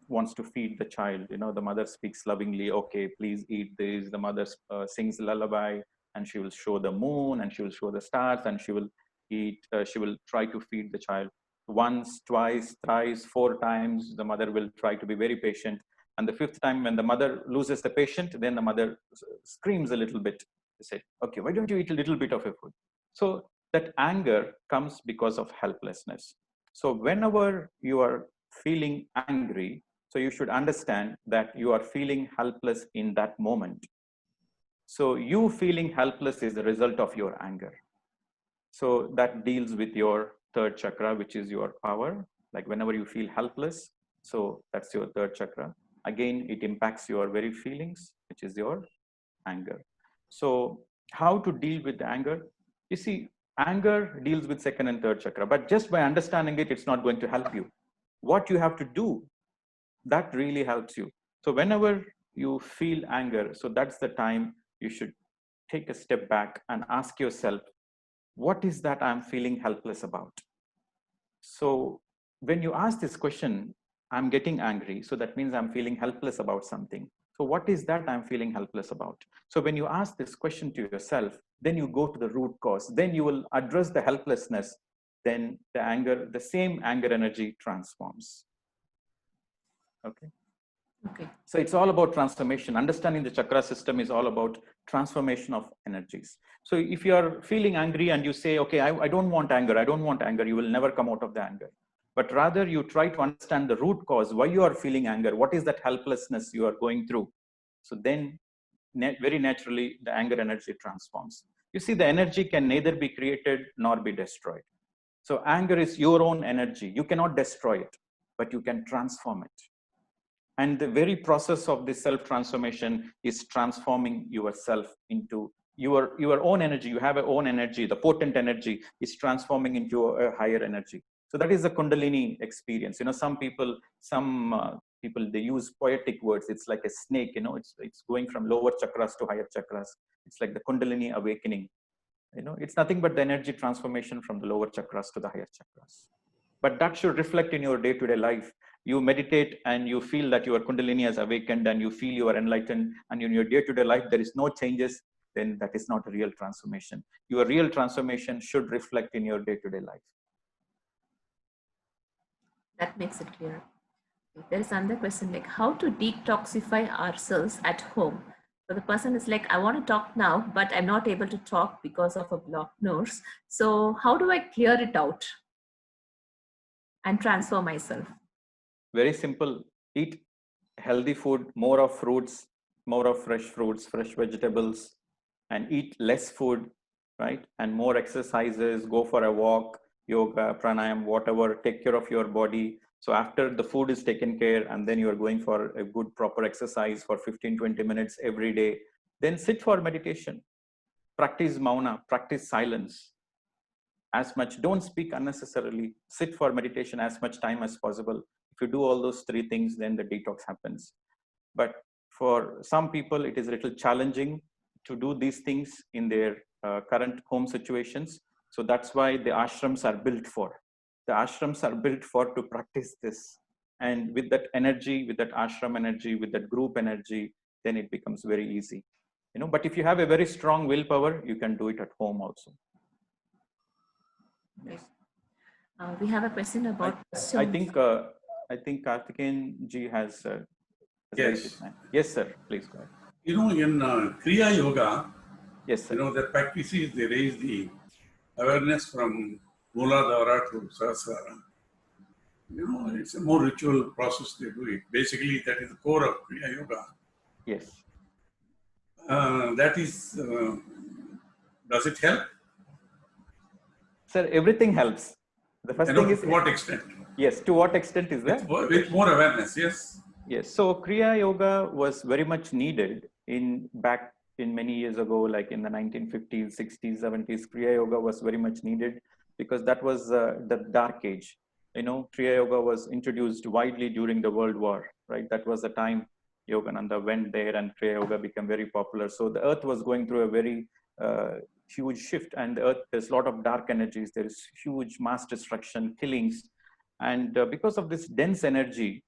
wants to feed the child. The mother speaks lovingly. Okay, please eat this. The mother sings lullaby, and she will show the moon, and she will show the stars, and she will eat. She will try to feed the child once, twice, thrice, 4 times. The mother will try to be very patient. And the 5th time, when the mother loses the patient, then the mother screams a little bit. They say, okay, why don't you eat a little bit of your food? So that anger comes because of helplessness. So whenever you are feeling angry, so you should understand that you are feeling helpless in that moment. So you feeling helpless is the result of your anger. So that deals with your third chakra, which is your power. Like whenever you feel helpless, so that's your third chakra. Again, it impacts your very feelings, which is your anger. So how to deal with the anger? You see, anger deals with second and third chakra, but just by understanding it, it's not going to help you. What you have to do, that really helps you. So whenever you feel anger, so that's the time you should take a step back and ask yourself, what is that I'm feeling helpless about? So when you ask this question, I'm getting angry, so that means I'm feeling helpless about something. So what is that I'm feeling helpless about? So when you ask this question to yourself, then you go to the root cause, then you will address the helplessness, then the same anger energy transforms. Okay. Okay. So it's all about transformation. Understanding the chakra system is all about transformation of energies. So if you are feeling angry and you say, okay, I don't want anger, you will never come out of the anger. But rather you try to understand the root cause, why you are feeling anger, what is that helplessness you are going through. So then very naturally the anger energy transforms. You see, the energy can neither be created nor be destroyed. So anger is your own energy. You cannot destroy it, but you can transform it. And the very process of this self-transformation is transforming yourself into your own energy. You have your own energy. The potent energy is transforming into a higher energy. So that is the Kundalini experience. Some people, they use poetic words. It's like a snake, it's going from lower chakras to higher chakras. It's like the Kundalini awakening. It's nothing but the energy transformation from the lower chakras to the higher chakras. But that should reflect in your day-to-day life. You meditate and you feel that your Kundalini has awakened and you feel you are enlightened, and in your day-to-day life there is no changes, then that is not a real transformation. Your real transformation should reflect in your day-to-day life. That makes it clear. There is another question like how to detoxify ourselves at home. So the person is like, I want to talk now, but I'm not able to talk because of a blocked nose. So how do I clear it out and transfer myself? Very simple. Eat healthy food, more of fruits, more of fresh fruits, fresh vegetables, and eat less food, right? And more exercises, go for a walk, yoga, pranayam, whatever, take care of your body. So after the food is taken care and then you are going for a good proper exercise for 15-20 minutes every day, then sit for meditation. Practice mauna, practice silence as much. Don't speak unnecessarily. Sit for meditation as much time as possible. If you do all those three things, then the detox happens. But for some people, it is a little challenging to do these things in their current home situations. So that's why the ashrams are built for. The ashrams are built for to practice this. And with that energy, with that ashram energy, with that group energy, then it becomes very easy. You know, but if you have a very strong willpower, you can do it at home also. Yes. We have a question about. I think Karthikeyan ji has. Yes. Yes, sir. Please go ahead. You know, in Kriya Yoga, yes, sir. You know, the practices, they raise the awareness from Mooladhara to Sahasrara. You know, it's a more ritual process they do it. Basically, that is the core of Kriya Yoga. Yes. That is, does it help? Sir, everything helps. The first thing is... To what extent? Yes, to what extent is that? With more awareness, yes. Yes, so Kriya Yoga was very much needed back in many years ago, like in the 1950s, 60s, 70s. Kriya Yoga was very much needed because that was the dark age. You know, Kriya Yoga was introduced widely during the World War, right? That was the time Yogananda went there and Kriya Yoga became very popular. So the earth was going through a very huge shift, and the earth, there's a lot of dark energies. There is huge mass destruction, killings. And because of this dense energy,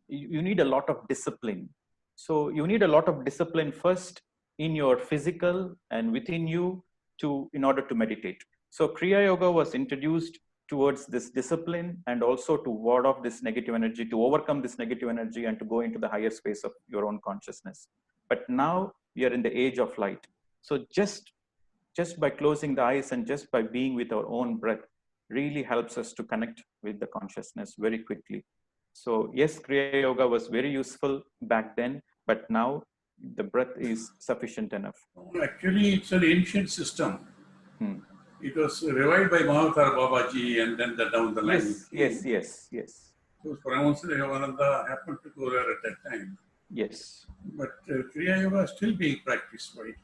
you need a lot of discipline. So you need a lot of discipline first in your physical and within you in order to meditate. So Kriya Yoga was introduced towards this discipline and also to ward off this negative energy, to overcome this negative energy and to go into the higher space of your own consciousness. But now we are in the age of light. So just by closing the eyes and just by being with our own breath really helps us to connect with the consciousness very quickly. So yes, Kriya Yoga was very useful back then, but now the breath is sufficient enough. Actually, it's an ancient system. It was revived by Mahavatar Babaji and then down the line. Yes. So Paramahansa Yogananda happened to go there at that time. Yes. But Kriya Yoga is still being practiced, right?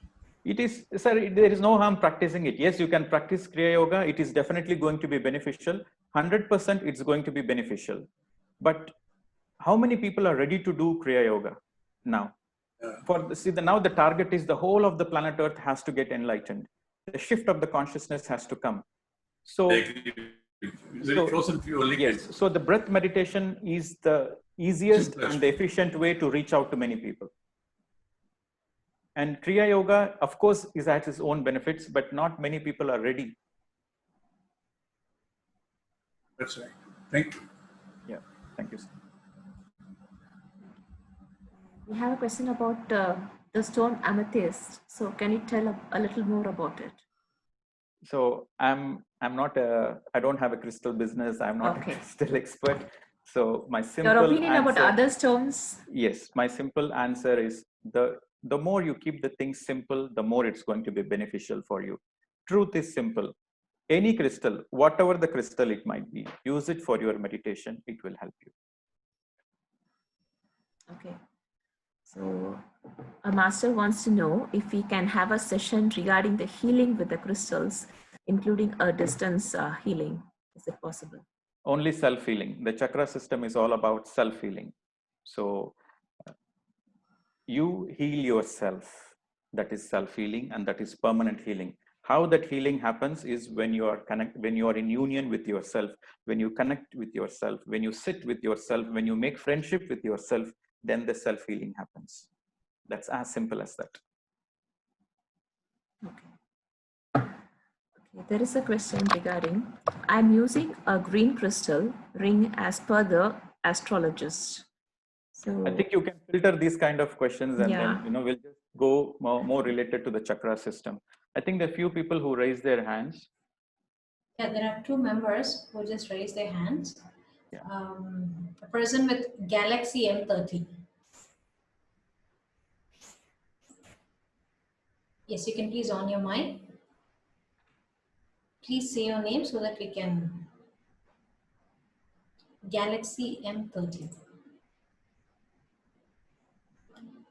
It is, sir, there is no harm practicing it. Yes, you can practice Kriya Yoga. It is definitely going to be beneficial. 100% it's going to be beneficial. But how many people are ready to do Kriya Yoga now? Now the target is the whole of the planet Earth has to get enlightened. The shift of the consciousness has to come. So, very chosen few only. Yes. So the breath meditation is the easiest and the efficient way to reach out to many people. And Kriya Yoga, of course, has its own benefits, but not many people are ready. That's right. Thank you. Yeah. Thank you, sir. We have a question about the stone amethyst. So can you tell a little more about it? So I don't have a crystal business. I'm not a crystal expert. So my simple Your opinion answer, about other stones? Yes, my simple answer is the more you keep the things simple, the more it's going to be beneficial for you. Truth is simple. Any crystal, whatever the crystal it might be, use it for your meditation. It will help you. Okay. So a master wants to know if we can have a session regarding the healing with the crystals, including a distance healing. Is it possible? Only self-healing. The chakra system is all about self-healing. So you heal yourself. That is self-healing, and that is permanent healing. How that healing happens is when you are in union with yourself, when you connect with yourself, when you sit with yourself, when you make friendship with yourself, then the self-healing happens. That's as simple as that. Okay. There is a question regarding, I'm using a green crystal ring as per the astrologist. So I think you can filter these kind of questions, and Yeah. then we'll just go more related to the chakra system. I think there are few people who raise their hands. Yeah, there are 2 members who just raised their hands. Yeah. A person with Galaxy M30. Yes, you can please on your mic. Please say your name so that we can. Galaxy M30.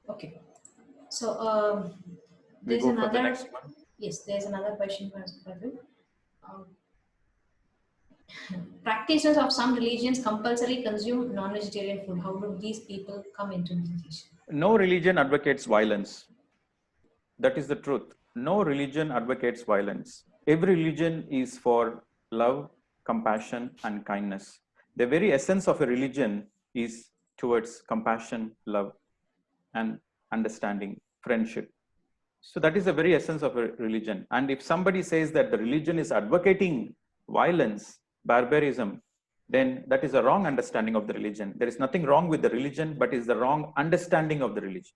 Okay. So We there's go for the another. next one. Yes, there's another question for Prabhu. Practitioners of some religions compulsory consume non-vegetarian food. How do these people come into meditation? No religion advocates violence. That is the truth. No religion advocates violence. Every religion is for love, compassion, and kindness. The very essence of a religion is towards compassion, love, and understanding, friendship. So that is the very essence of a religion. And if somebody says that the religion is advocating violence, barbarism, then that is a wrong understanding of the religion. There is nothing wrong with the religion, but is the wrong understanding of the religion.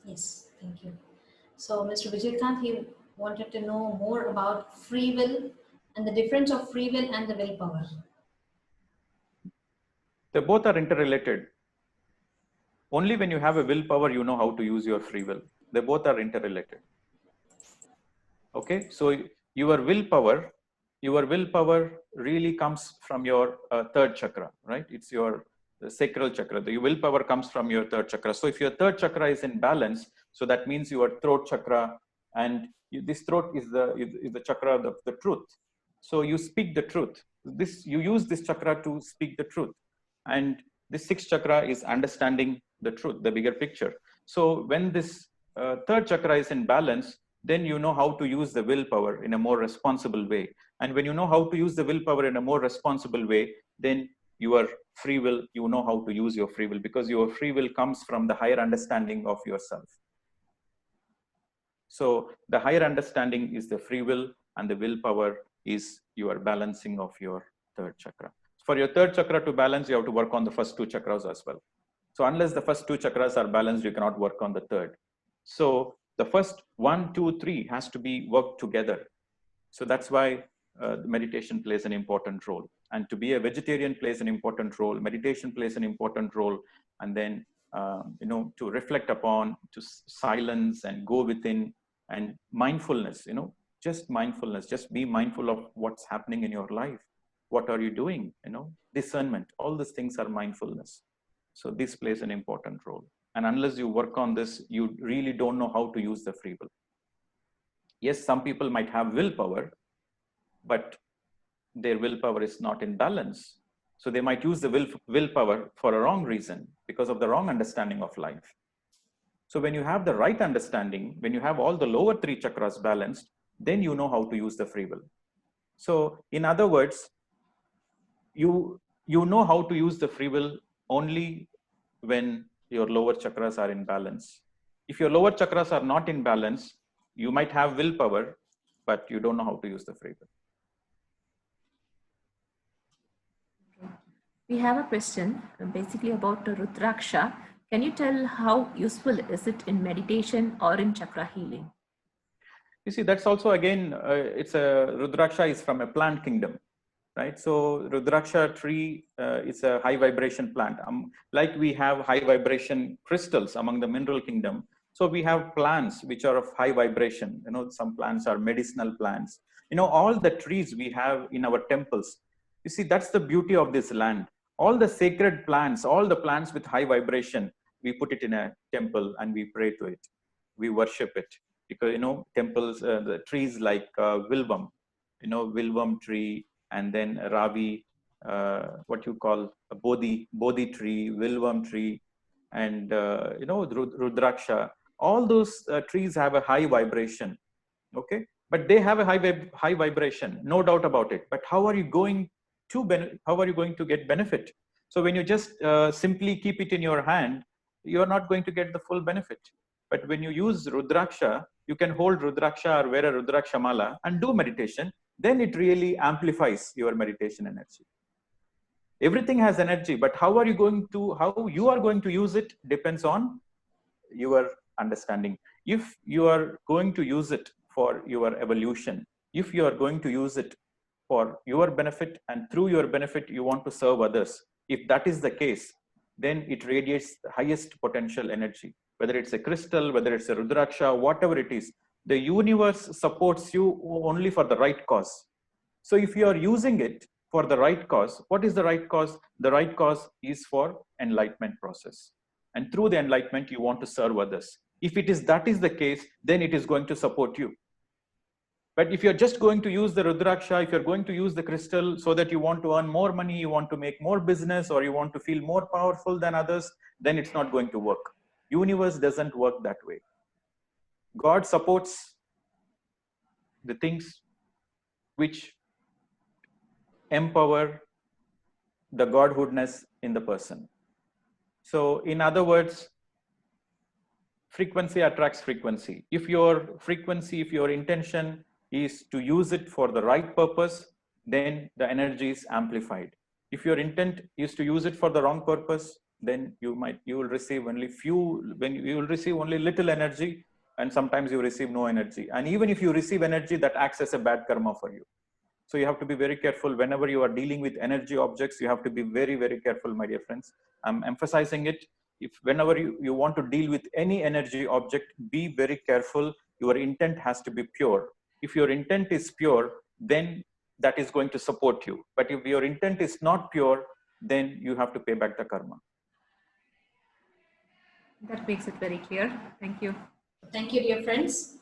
Yes, thank you. So Mr. Vijaykanth, he wanted to know more about free will and the difference of free will and the willpower. They both are interrelated. Only when you have a willpower, you know how to use your free will. They both are interrelated. Okay, so your willpower really comes from your third chakra, right? It's your sacral chakra. The willpower comes from your third chakra. So if your third chakra is in balance, so that means your throat chakra, and this throat is the chakra of the truth. So you speak the truth. You use this chakra to speak the truth, and this sixth chakra is understanding the truth, the bigger picture. So when this third chakra is in balance, then you know how to use the willpower in a more responsible way. And when you know how to use the willpower in a more responsible way, then your free will, you know how to use your free will, because your free will comes from the higher understanding of yourself. So the higher understanding is the free will, and the willpower is your balancing of your third chakra. For your third chakra to balance, you have to work on the first 2 chakras as well. So unless the first 2 chakras are balanced, you cannot work on the third. So the first 1, 2, 3 has to be worked together. So that's why the meditation plays an important role. And to be a vegetarian plays an important role. Meditation plays an important role. And then, to reflect upon, to silence and go within, and mindfulness, just mindfulness, just be mindful of what's happening in your life. What are you doing? Discernment, all these things are mindfulness. So this plays an important role. And unless you work on this, you really don't know how to use the free will. Yes, some people might have willpower, but their willpower is not in balance. So they might use the willpower for a wrong reason, because of the wrong understanding of life. So when you have the right understanding, when you have all the lower 3 chakras balanced, then you know how to use the free will. So in other words, you know how to use the free will only when your lower chakras are in balance. If your lower chakras are not in balance, you might have willpower, but you don't know how to use the free will. We have a question basically about Rudraksha. Can you tell how useful is it in meditation or in chakra healing? You see, that's also again, Rudraksha is from a plant kingdom, right? So Rudraksha tree is a high vibration plant. Like we have high vibration crystals among the mineral kingdom. So we have plants which are of high vibration. Some plants are medicinal plants. All the trees we have in our temples. You see, that's the beauty of this land. All the sacred plants, all the plants with high vibration, we put it in a temple and we pray to it. We worship it. Because, temples, the trees like Vilvam, Vilvam tree, and then Ravi, what you call a Bodhi tree, Vilvam tree, and, Rudraksha. All those trees have a high vibration, okay? But they have a high vibration, no doubt about it. But how are you going to get benefit? So when you just simply keep it in your hand, you're not going to get the full benefit. But when you use Rudraksha, you can hold Rudraksha or wear a Rudraksha mala and do meditation. Then it really amplifies your meditation energy. Everything has energy, but how you are going to use it depends on your understanding. If you are going to use it for your evolution, if you are going to use it for your benefit and through your benefit you want to serve others, if that is the case, then it radiates the highest potential energy. Whether it's a crystal, whether it's a Rudraksha, whatever it is, the universe supports you only for the right cause. So if you are using it for the right cause, what is the right cause? The right cause is for enlightenment process. And through the enlightenment, you want to serve others. If that is the case, then it is going to support you. But if you're just going to use the Rudraksha, if you're going to use the crystal so that you want to earn more money, you want to make more business, or you want to feel more powerful than others, then it's not going to work. Universe doesn't work that way. God supports the things which empower the godhoodness in the person. So in other words, frequency attracts frequency. If your frequency, if your intention is to use it for the right purpose, then the energy is amplified. If your intent is to use it for the wrong purpose, then you will receive only little energy, and sometimes you receive no energy. And even if you receive energy, that acts as a bad karma for you. So you have to be very careful whenever you are dealing with energy objects. You have to be very, very careful, my dear friends. I'm emphasizing it. Whenever you want to deal with any energy object, be very careful. Your intent has to be pure. If your intent is pure, then that is going to support you. But if your intent is not pure, then you have to pay back the karma. That makes it very clear. Thank you. Thank you, dear friends.